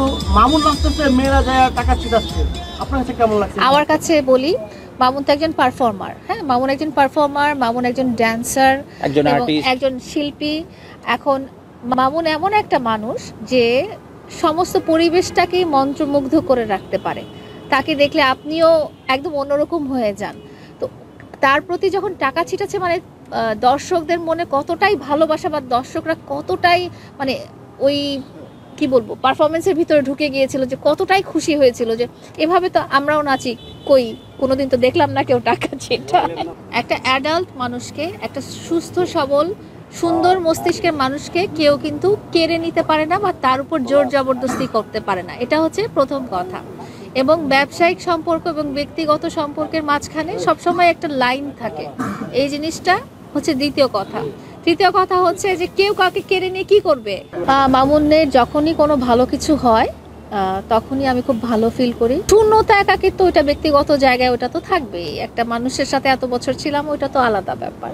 কিন্তু মামুন নাচতেছে, মেয়েরা যায় টাকা ছিটাচ্ছে, আপনার কাছে কেমন লাগছে? আমার কাছে বলি, মামুন তো একজন পারফর্মার। হ্যাঁ, মামুন একজন পারফর্মার, মামুন একজন ড্যান্সার, একজন এবং আর্টিস্ট, একজন শিল্পী। এখন মামুন এমন একটা মানুষ যে সমস্ত পরিবেশটাকেই মন্ত্রমুগ্ধ করে রাখতে পারে। তাকে দেখলে আপনিও একদম অন্যরকম হয়ে যান। তো তার প্রতি যখন টাকা ছিটাচ্ছে, মানে দর্শকদের মনে কতটাই ভালোবাসা, বা দর্শকরা কতটাই মানে ওই কি বলবো পারফরমেন্সের ভিতরে ঢুকে গিয়েছিল, যে কতটাই খুশি হয়েছিল যে এভাবে তো আমরাও নাচি, কই কোনোদিন তো দেখলাম না কেউ টাকা ছিটায়। একটা অ্যাডাল্ট মানুষকে, একটা সুস্থ সবল সুন্দর মস্তিষ্কের মানুষকে কেউ কিন্তু কেড়ে নিতে পারে না, বা তার উপর জোর জবরদস্তি করতে পারে না। এটা হচ্ছে প্রথম কথা। এবং ব্যবসায়িক সম্পর্ক এবং ব্যক্তিগত সম্পর্কের মাঝখানে সবসময় একটা লাইন থাকে, এই জিনিসটা হচ্ছে দ্বিতীয় কথা। তৃতীয় কথা হচ্ছে যে কেউ কাউকে কেড়ে নিয়ে কি করবে। মামুনের যখনই কোনো ভালো কিছু হয়, তখনই আমি খুব ভালো ফিল করি। শূন্যতা, একাকিত্ব, ওইটা ব্যক্তিগত জায়গায় ওটা তো থাকবেই। একটা মানুষের সাথে এত বছর ছিলাম, ওইটা তো আলাদা ব্যাপার।